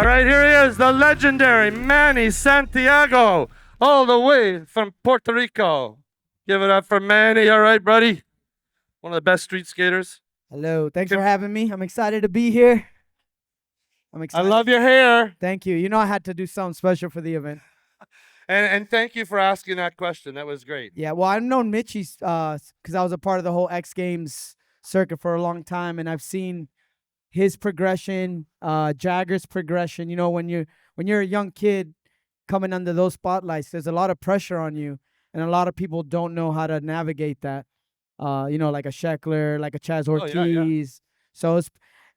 All right, here he is, the legendary Manny Santiago, all the way from Puerto Rico. Give it up for Manny. All right, buddy. One of the best street skaters. Hello, thanks for having me. I'm excited to be here. I'm I excited. love your hair. Thank you. You know I had to do something special for the event. And thank you for asking that question. That was great. Yeah, well, I've known Mitchie's because I was a part of the whole X Games circuit for a long time, and I've seen his progression, Jagger's progression. You know, when you're a young kid coming under those spotlights, there's a lot of pressure on you, and a lot of people don't know how to navigate that. You know, like a Sheckler, like a Chaz Ortiz. Oh, yeah. So it's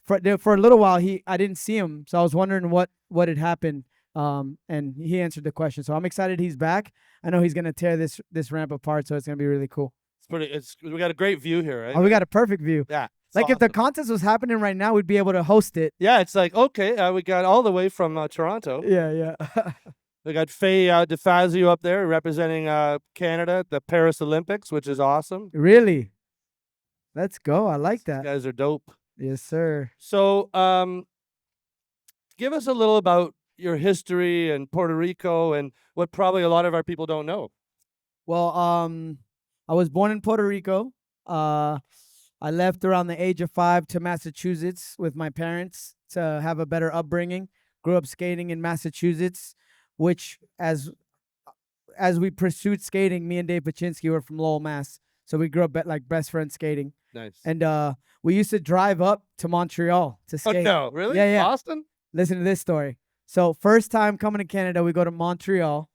for a little while I didn't see him, so I was wondering what had happened. And he answered the question, so I'm excited he's back. I know he's gonna tear this ramp apart, so it's gonna be really cool. We got a great view here, right? Oh, we got a perfect view. Yeah. Like if the contest was happening right now, we'd be able to host it. Yeah, it's like, okay, we got all the way from Toronto. Yeah. We got Faye DeFazio up there representing Canada at the Paris Olympics, which is awesome. Really? Let's go. I like You that. guys are dope. Yes, sir. So, give us a little about your history in Puerto Rico and what probably a lot of our people don't know. Well, I was born in Puerto Rico. I left around the age of 5 to Massachusetts with my parents to have a better upbringing. Grew up skating in Massachusetts, which as we pursued skating, me and Dave Paczynski were from Lowell, Mass. So we grew up like best friends skating. Nice. And we used to drive up to Montreal to skate. Oh, no, really? Yeah. Boston? Listen to this story. So first time coming to Canada, we go to Montreal.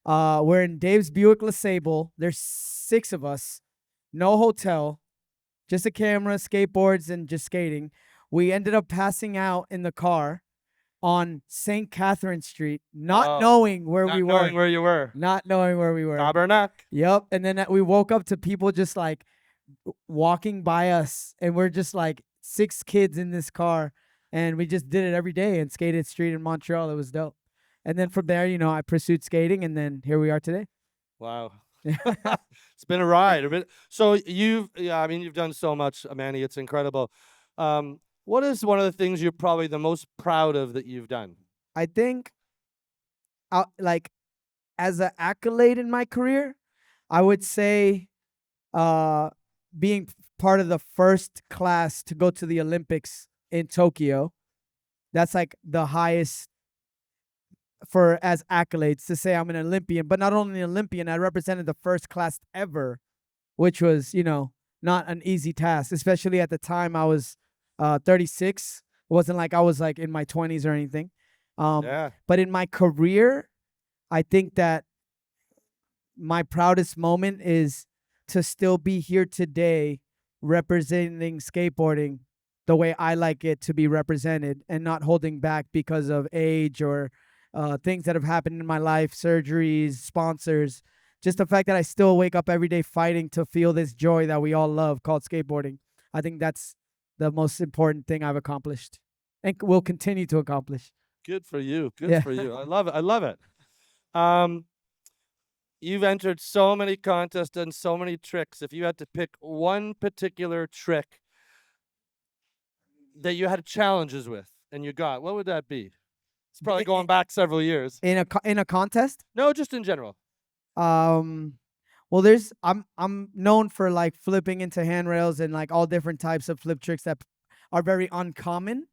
We're in Dave's Buick LeSable. There's 6 of us. No hotel. Just a camera, skateboards, and just skating. We ended up passing out in the car on St. Catherine Street, not knowing where we were. Not knowing where you were. Not knowing where we were. Tabernacle. Yep. And then we woke up to people just like walking by us, and we're just like 6 kids in this car, and we just did it every day and skated street in Montreal. It was dope. And then from there, you know, I pursued skating, and then here we are today. Wow. It's been a ride. So you've done so much, Manny. It's incredible. What is one of the things you're probably the most proud of that you've done? I think, like, as an accolade in my career, I would say being part of the first class to go to the Olympics in Tokyo. That's like the highest as accolades, to say I'm an Olympian. But not only an Olympian, I represented the first class ever, which was, you know, not an easy task, especially at the time I was 36. It wasn't like I was like in my 20s or anything. But in my career, I think that my proudest moment is to still be here today representing skateboarding the way I like it to be represented, and not holding back because of age or things that have happened in my life, surgeries, sponsors. Just the fact that I still wake up every day fighting to feel this joy that we all love called skateboarding. I think that's the most important thing I've accomplished and will continue to accomplish. Good for you. Good for you. I love it. I love it. You've entered so many contests, done so many tricks. If you had to pick one particular trick that you had challenges with and you got, what would that be? It's probably going back several years. In a contest? No, just in general. Well, I'm known for like flipping into handrails and like all different types of flip tricks that are very uncommon,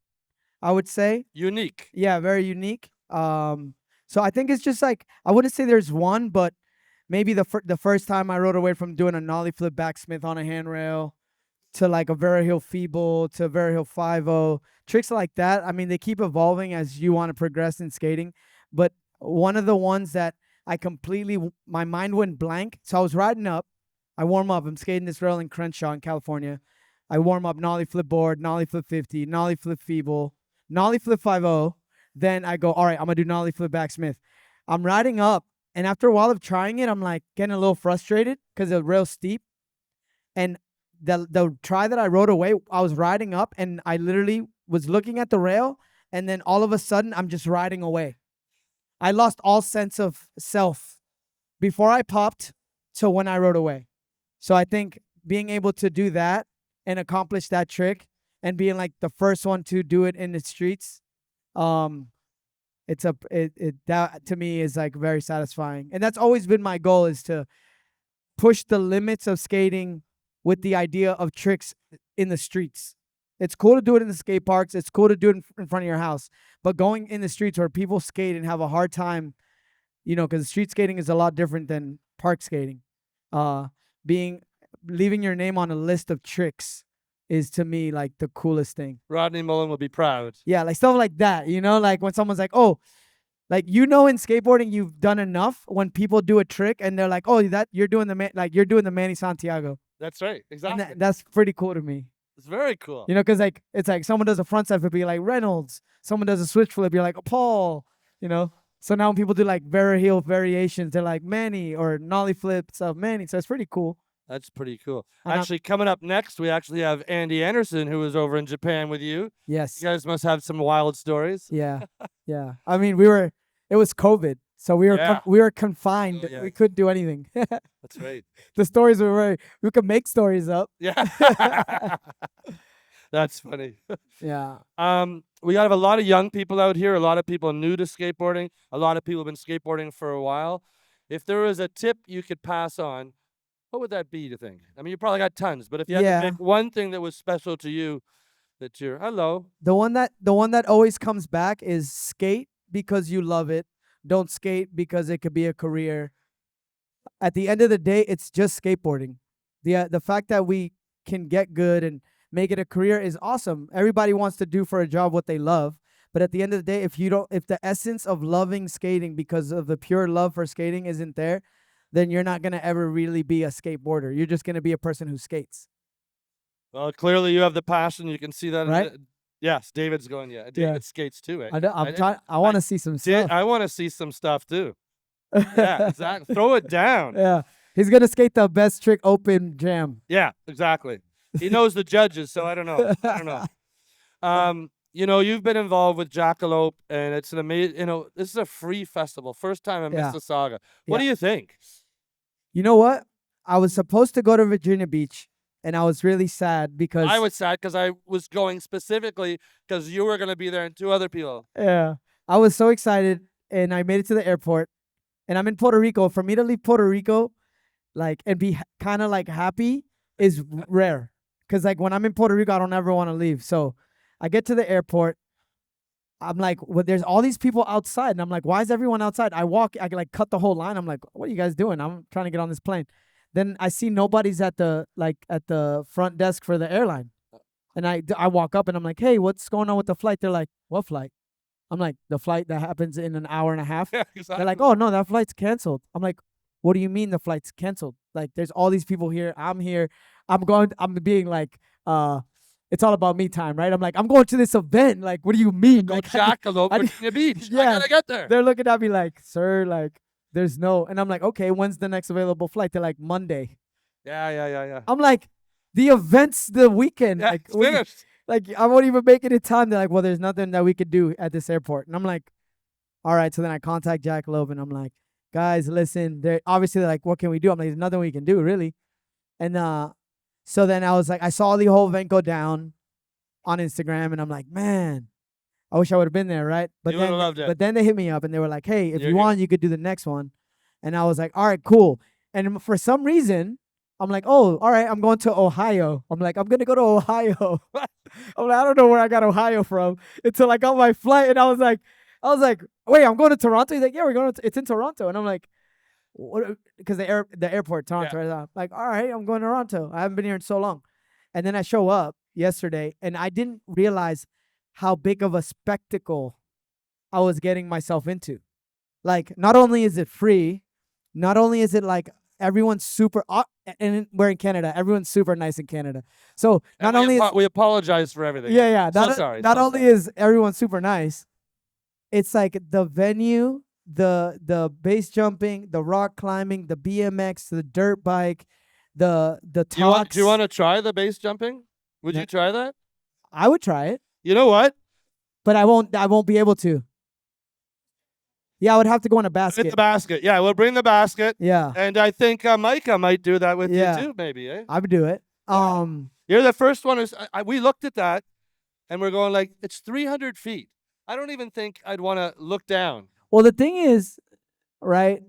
I would say. Unique. Yeah, very unique. So I think it's just like, I wouldn't say there's one, but maybe the first time I rode away from doing a nollie flip backsmith on a handrail to like a Very Feeble to Very 5-0, tricks like that. I mean, they keep evolving as you want to progress in skating. But one of the ones that my mind went blank. So I was riding up. I warm up. I'm skating this rail in Crenshaw in California. I warm up nollie flip board, nollie flip 50, nollie flip feeble, nollie flip 5-0. Then I go, all right, I'm going to do nollie flip backsmith. I'm riding up. And after a while of trying it, I'm like getting a little frustrated because the rail's steep. And the try that I rode away, I was riding up and I literally was looking at the rail. And then all of a sudden, I'm just riding away. I lost all sense of self before I popped to when I rode away. So I think being able to do that and accomplish that trick and being like the first one to do it in the streets that to me is like very satisfying, and that's always been my goal, is to push the limits of skating with the idea of tricks in the streets. It's cool to do it in the skate parks. It's cool to do it in front of your house. But going in the streets where people skate and have a hard time, because street skating is a lot different than park skating. Leaving your name on a list of tricks is, to me, like the coolest thing. Rodney Mullen will be proud. Yeah, like stuff like that. Like when someone's like, oh, like in skateboarding you've done enough when people do a trick and they're like, oh, that you're doing the Manny Santiago. That's right. Exactly. And that's pretty cool to me. It's very cool. Because like it's like someone does a front side flip, you're like Reynolds. Someone does a switch flip, you're like Paul. So now when people do like heel variations, they're like Manny, or nollie flips of Manny. So it's pretty cool. That's pretty cool. Actually, coming up next, we actually have Andy Anderson, who was over in Japan with you. Yes. You guys must have some wild stories. Yeah. Yeah. I mean, it was COVID. So we were confined. Oh, yeah. We couldn't do anything. That's right. The stories we could make stories up. Yeah. That's funny. Yeah. We have a lot of young people out here, a lot of people new to skateboarding, a lot of people have been skateboarding for a while. If there was a tip you could pass on, what would that be, do you think? I mean, you probably got tons, but if you had to pick one thing that was special to you, that you're, the one that always comes back is skate because you love it. Don't skate because it could be a career. At the end of the day, it's just skateboarding. The fact that we can get good and make it a career is awesome. Everybody wants to do for a job what they love. But at the end of the day, if the essence of loving skating because of the pure love for skating isn't there, then you're not going to ever really be a skateboarder. You're just going to be a person who skates. Well, clearly you have the passion. You can see that. Right? Yes, David's going, yeah. David skates too, eh? I want to see some stuff. I want to see some stuff too. Yeah, exactly. Throw it down. Yeah. He's going to skate the best trick open jam. Yeah, exactly. He knows the judges, so I don't know. You've been involved with Jackalope, and it's an amazing, this is a free festival. First time in Mississauga. What do you think? You know what? I was supposed to go to Virginia Beach, and I was really sad because... I was sad because I was going specifically because you were going to be there and two other people. Yeah. I was so excited, and I made it to the airport, and I'm in Puerto Rico. For me to leave Puerto Rico, and be kind of happy is rare. Because when I'm in Puerto Rico, I don't ever want to leave. So I get to the airport. I'm like, well, there's all these people outside. And I'm like, why is everyone outside? I cut the whole line. I'm like, what are you guys doing? I'm trying to get on this plane. Then I see nobody's at the front desk for the airline. And I walk up and I'm like, hey, what's going on with the flight? They're like, what flight? I'm like, the flight that happens in an hour and a half. Yeah, exactly. They're like, oh, no, that flight's canceled. I'm like, what do you mean the flight's canceled? There's all these people here. I'm here. I'm being like, it's all about me time, right? I'm like, I'm going to this event. What do you mean? Jackalope, Virginia Beach. Yeah. I gotta get there. They're looking at me like, sir, there's no. And I'm like, okay, when's the next available flight? They're like, Monday. Yeah. I'm like, the event's the weekend. Yeah, it's finished. I won't even make it in time. They're like, well, there's nothing that we could do at this airport. And I'm like, all right. So then I contact Jackalope and I'm like, guys, listen. They're like, what can we do? I'm like, there's nothing we can do, really. And so then I was like, I saw the whole event go down on Instagram, and I'm like, man, I wish I would have been there, right? But you would have loved it. But then they hit me up and they were like, hey, if you want, you could do the next one. And I was like, all right, cool. And for some reason, I'm like, oh, all right, I'm going to Ohio. I'm like, I'm going to go to Ohio. I'm like, I don't know where I got Ohio from until I got my flight. And I was like, wait, I'm going to Toronto? He's like, yeah, it's in Toronto. And I'm like, what? Because the airport, Toronto. Yeah. Right? Like, all right, I'm going to Toronto. I haven't been here in so long. And then I show up yesterday, and I didn't realize how big of a spectacle I was getting myself into. Not only is it free, not only is it everyone's super, and we're in Canada. Everyone's super nice in Canada. So not only we apologize for everything. Yeah. Sorry. Not only is everyone super nice, it's the venue, the base jumping, the rock climbing, the BMX, the dirt bike, the talks. Do you want to try the base jumping? Would you try that? I would try it. You know what? But I won't be able to. Yeah, I would have to go in a basket. With the basket. Yeah, we'll bring the basket. Yeah. And I think Micah might do that with you too, maybe, eh? I would do it. You're the first one we looked at that and we're going it's 300 feet. I don't even think I'd want to look down. Well, the thing is, right?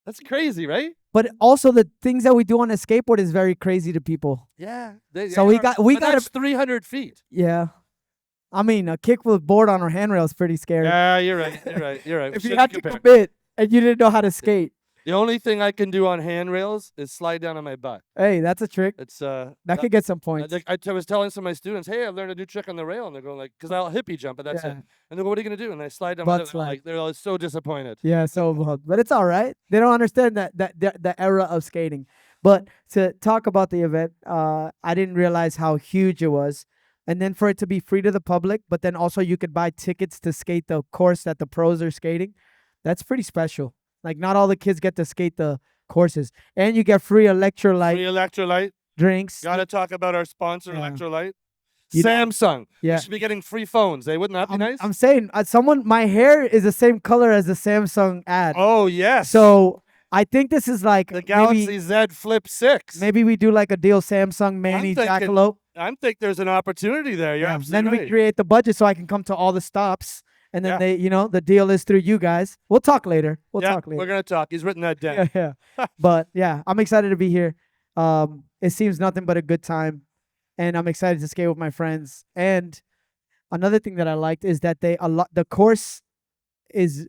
That's crazy, right? But also the things that we do on a skateboard is very crazy to people. Yeah. So we got that's 300 feet. yeah. I mean, a kick with board on our handrail is pretty scary. Yeah, you're right. You're right. You're right. If you had to commit and you didn't know how to skate, The only thing I can do on handrails is slide down on my butt. hey, that's a trick. It's That could get some points. I was telling some of my students, hey, I've learned a new trick on the rail, and they're going like, because I'll hippie jump, and that's it. Yeah. And they go, what are you gonna do? And I slide down. Butt my slide. like, they're all so disappointed. Yeah, so but it's all right. They don't understand that the era of skating. But to talk about the event, I didn't realize how huge it was. And then for it to be free to the public, but then also you could buy tickets to skate the course that the pros are skating. That's pretty special. Like not all the kids get to skate the courses, and you get free electrolyte Free electrolyte. drinks. Got to talk about our sponsor, Yeah. Electrolyte. You know- Samsung. Yeah. We should be getting free phones. Wouldn't that be nice? I'm saying my hair is the same color as the Samsung ad. Oh yes. So I think this is like the Galaxy Z Flip 6. maybe we do like a deal Samsung Manny thinking- Jackalope. I think there's an opportunity there. You're Yeah. absolutely Then right. we create the budget so I can come to all the stops. And then Yeah. the deal is through you guys. We'll talk later. We'll talk later. We're gonna talk. He's written that down. Yeah, yeah. But yeah, I'm excited to be here. It seems nothing but a good time, and I'm excited to skate with my friends. And another thing that I liked is that the course is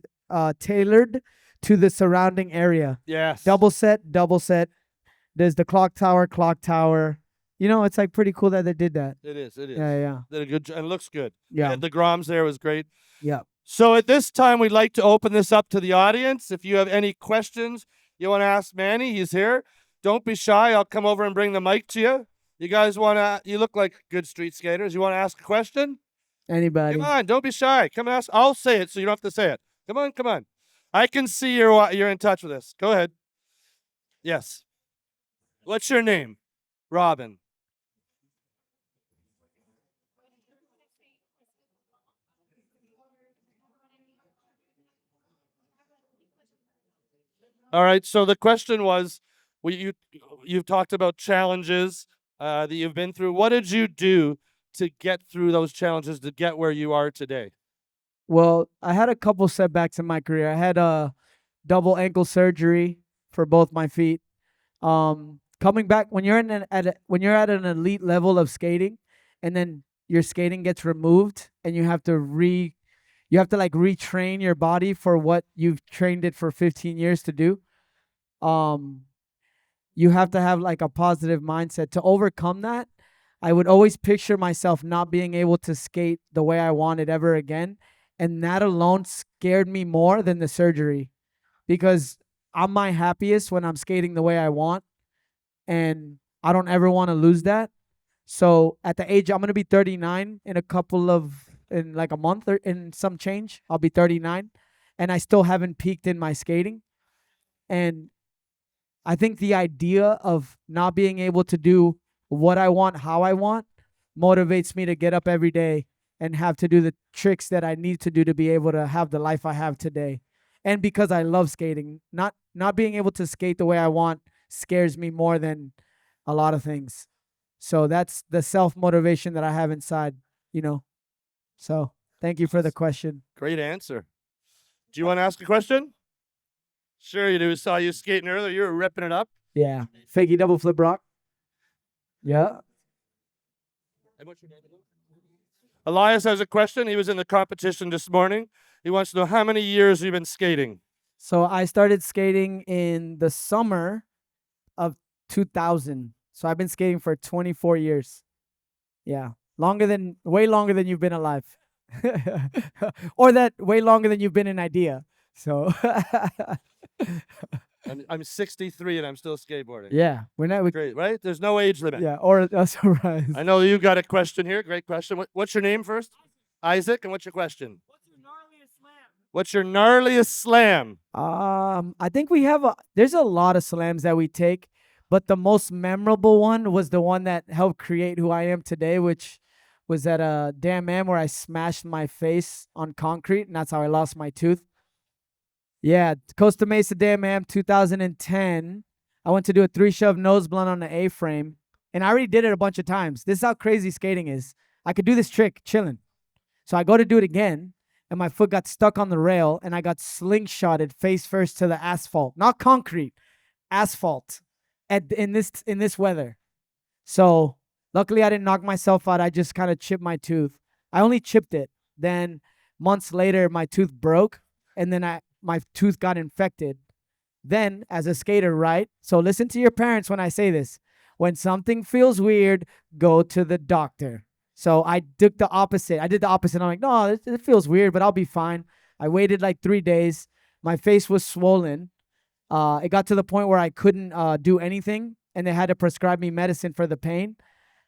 tailored to the surrounding area. Yes. Double set. There's the clock tower. You know, it's like pretty cool that they did that. It is. It is. Yeah, yeah, Did a good. And it looks good. yeah, And the Groms there was great. yeah. So at this time, we'd like to open this up to the audience. If you have any questions you want to ask Manny, he's here. Don't be shy. I'll come over and bring the mic to you. You guys want to? You look like good street skaters. You want to ask a question? Anybody? Come on, don't be shy. Come and ask. I'll say it, so you don't have to say it. Come on, come on. I can see you're in touch with us. Go ahead. Yes. What's your name? Robin. All right. So the question was, you've talked about challenges that you've been through. What did you do to get through those challenges to get where you are today? Well, I had a couple setbacks in my career. I had a double ankle surgery for both my feet. Coming back when you're at an elite level of skating, and then your skating gets removed, and you have to like retrain your body for what you've trained it for 15 years to do. You have to have like a positive mindset to overcome that. I would always picture myself not being able to skate the way I wanted ever again. And that alone scared me more than the surgery, because I'm my happiest when I'm skating the way I want. And I don't ever want to lose that. So at the age, I'm going to be 39 in like a month or in some change. I'll be 39. And I still haven't peaked in my skating. And I think the idea of not being able to do what I want, how I want, motivates me to get up every day and have to do the tricks that I need to do to be able to have the life I have today. And because I love skating, not being able to skate the way I want scares me more than a lot of things. So that's the self-motivation that I have inside, you know. So thank you for the question. Great answer. Do you want to ask a question? Sure you do. Saw you skating earlier. You were ripping it up. Yeah. Fakey double flip rock. Yeah. And what's your name again? Elias has a question. He was in the competition this morning. He wants to know how many years you've been skating. So I started skating in the summer of 2000. So I've been skating for 24 years. Yeah. Way longer than you've been alive. Or that way longer than you've been in idea. So I'm 63 and I'm still skateboarding. yeah, Great, right? There's no age limit. yeah, or a surprise. I know you got a question here. Great question. What's your name first? Isaac. And what's your question? What's your gnarliest slam? I think there's a lot of slams that we take, but the most memorable one was the one that helped create who I am today, which was at a Damn Am where I smashed my face on concrete, and that's how I lost my tooth. Yeah, Costa Mesa Damn Am 2010. I went to do a 3-shove nose blunt on the A-frame, and I already did it a bunch of times. This is how crazy skating is. I could do this trick chilling. So I go to do it again, and my foot got stuck on the rail, and I got slingshotted face first to the asphalt, not concrete, asphalt, in this weather. So luckily, I didn't knock myself out. I just kind of chipped my tooth. I only chipped it. Then months later, my tooth broke, and then my tooth got infected. Then, as a skater, right? So listen to your parents when I say this. When something feels weird, go to the doctor. So I did the opposite. I'm like, no, it feels weird, but I'll be fine. I waited like 3 days. My face was swollen. It got to the point where I couldn't do anything, and they had to prescribe me medicine for the pain.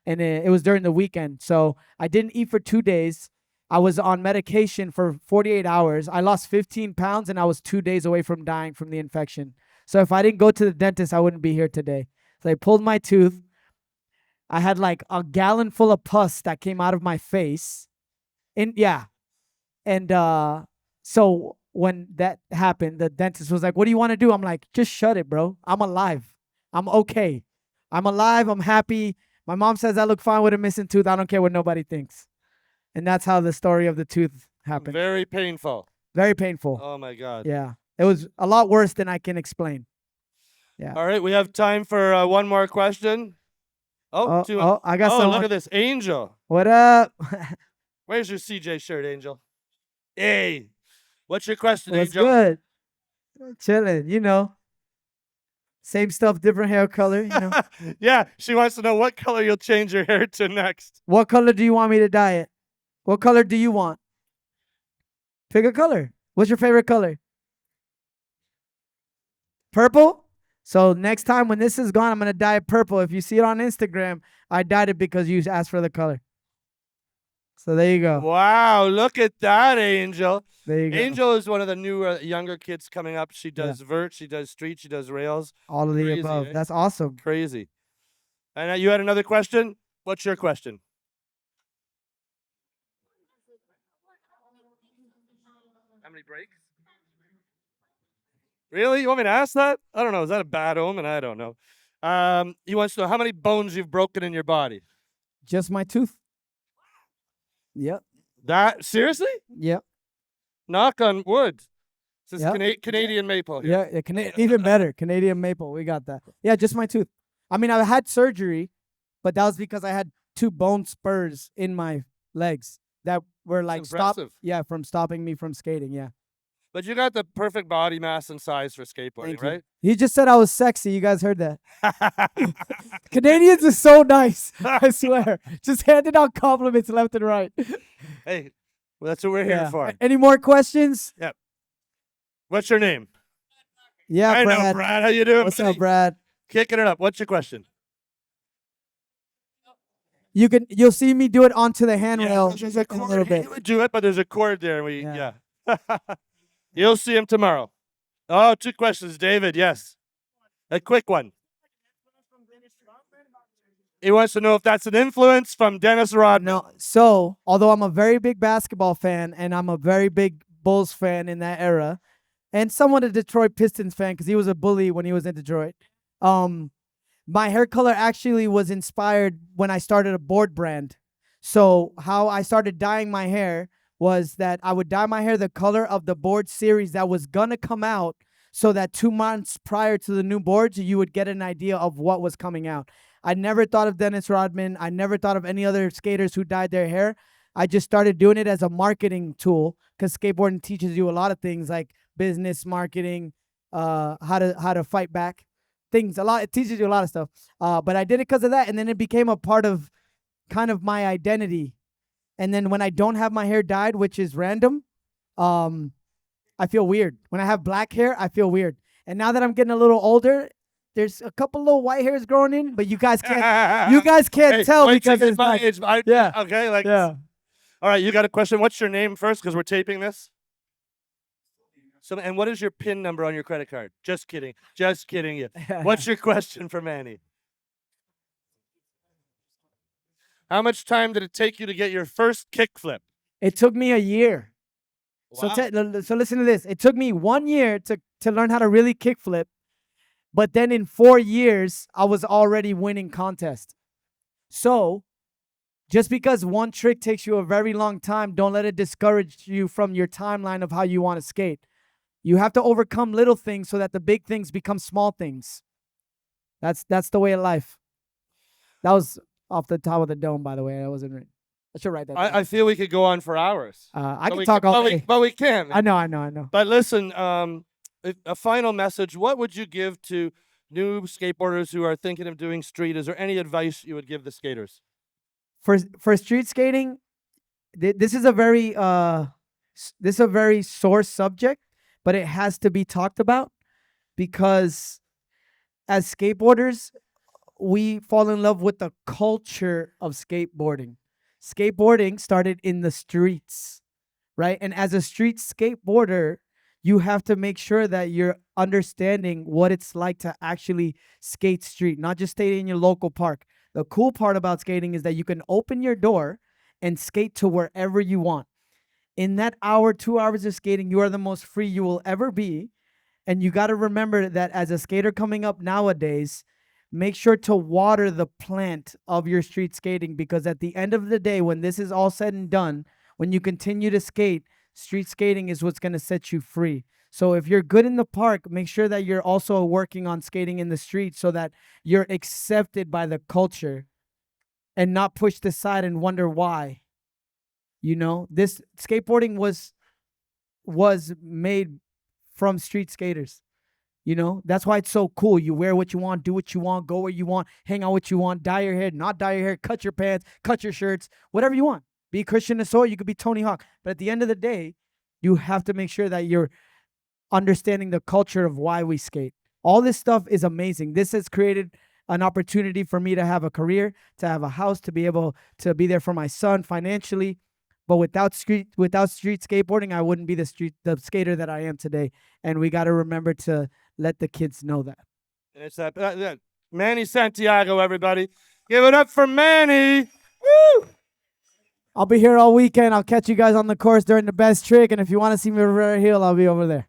And it was during the weekend. So I didn't eat for 2 days. I was on medication for 48 hours. I lost 15 pounds, and I was 2 days away from dying from the infection. So if I didn't go to the dentist, I wouldn't be here today. So they pulled my tooth. I had like a gallon full of pus that came out of my face. And so when that happened, the dentist was like, "What do you want to do?" I'm like, "Just shut it, bro. I'm alive. I'm okay. I'm alive. I'm happy. My mom says I look fine with a missing tooth. I don't care what nobody thinks." And that's how the story of the tooth happened. Very painful. Very painful. Oh my God. Yeah. It was a lot worse than I can explain. Yeah. All right, we have time for one more question. I got someone. Look at this, Angel. What up? Where's your CJ shirt, Angel? Hey, what's your question, What's Angel? good? Chilling, you know. Same stuff, different hair color, you know. Yeah, she wants to know what color you'll change your hair to next. What color do you want me to dye it? What color do you want? Pick a color. What's your favorite color? Purple? So next time when this is gone, I'm going to dye it purple. If you see it on Instagram, I dyed it because you asked for the color. So there you go. Wow, look at that, Angel. There you go. Angel is one of the newer, younger kids coming up. She does vert, she does street, she does rails. All of the Crazy, above. eh? That's awesome. Crazy. And you had another question? What's your question? How many breaks? Really? You want me to ask that? I don't know. Is that a bad omen? I don't know. He wants to know how many bones you've broken in your body. Just my tooth. Yep. That seriously? Yep. Knock on wood. This is Yep. Canadian maple here. Yeah, even better. Canadian maple. We got that. Yeah, just my tooth. I mean, I had surgery, but that was because I had 2 bone spurs in my legs that were like Impressive. from stopping me from skating. Yeah. But you got the perfect body mass and size for skateboarding, Thank you. right? He just said I was sexy. You guys heard that? Canadians are so nice. I swear. Just handing out compliments left and right. Hey, well, that's what we're here for. Any more questions? What's your name? Yeah, I Brad. know, Brad. How you doing? What's buddy? up, Brad? Kicking it up. What's your question? You'll see me do it onto the handrail There's a in a little cord. bit. He would do it, but there's a cord there. Yeah. You'll see him tomorrow. Oh, 2 questions, David. Yes. A quick one. He wants to know if that's an influence from Dennis Rodman. No. So, although I'm a very big basketball fan and I'm a very big Bulls fan in that era, and somewhat a Detroit Pistons fan because he was a bully when he was in Detroit. My hair color actually was inspired when I started a board brand. So how I started dyeing my hair was that I would dye my hair the color of the board series that was gonna come out, so that 2 months prior to the new boards, you would get an idea of what was coming out. I never thought of Dennis Rodman. I never thought of any other skaters who dyed their hair. I just started doing it as a marketing tool because skateboarding teaches you a lot of things like business, marketing, how to fight back, things. It teaches you a lot of stuff. But I did it because of that, and then it became a part of kind of my identity. And then when I don't have my hair dyed, which is random, I feel weird. When I have black hair, I feel weird. And now that I'm getting a little older, there's a couple little white hairs growing in, but you guys can't. You guys can't tell because it's my like, age. yeah. Okay. Like. Yeah. All right. You got a question? What's your name first? Because we're taping this. So, and what is your PIN number on your credit card? Just kidding. Just kidding you. What's your question for Manny? How much time did it take you to get your first kickflip? It took me a year. Wow. So listen to this. It took me 1 year to learn how to really kickflip, but then in 4 years, I was already winning contests. So Just because one trick takes you a very long time, don't let it discourage you from your timeline of how you want to skate. You have to overcome little things so that the big things become small things. That's the way of life. That was off the top of the dome, by the way. I wasn't right. I should write that down. I feel we could go on for hours. I But can we talk ca- all but day. we, but we can. I know. But listen, a final message. What would you give to new skateboarders who are thinking of doing street? Is there any advice you would give the skaters? For street skating, this is a very sore subject, but it has to be talked about because as skateboarders, we fall in love with the culture of skateboarding. Skateboarding started in the streets, right? And as a street skateboarder, you have to make sure that you're understanding what it's like to actually skate street, not just stay in your local park. The cool part about skating is that you can open your door and skate to wherever you want. In that hour, 2 hours of skating, you are the most free you will ever be. And you got to remember that as a skater coming up nowadays, make sure to water the plant of your street skating because at the end of the day, when this is all said and done, when you continue to skate, street skating is what's going to set you free. So if you're good in the park, make sure that you're also working on skating in the street so that you're accepted by the culture and not pushed aside and wonder why. You know, this skateboarding was made from street skaters. You know, that's why it's so cool. You wear what you want, do what you want, go where you want, hang out what you want, dye your hair, not dye your hair, cut your pants, cut your shirts, whatever you want. Be Christian Asor, you could be Tony Hawk. But at the end of the day, you have to make sure that you're understanding the culture of why we skate. All this stuff is amazing. This has created an opportunity for me to have a career, to have a house, to be able to be there for my son financially. But without street skateboarding, I wouldn't be the skater that I am today. And we got to remember to let the kids know that. And it's that Manny Santiago, everybody. Give it up for Manny. Woo! I'll be here all weekend. I'll catch you guys on the course during the best trick. And if you want to see me over Hill, I'll be over there.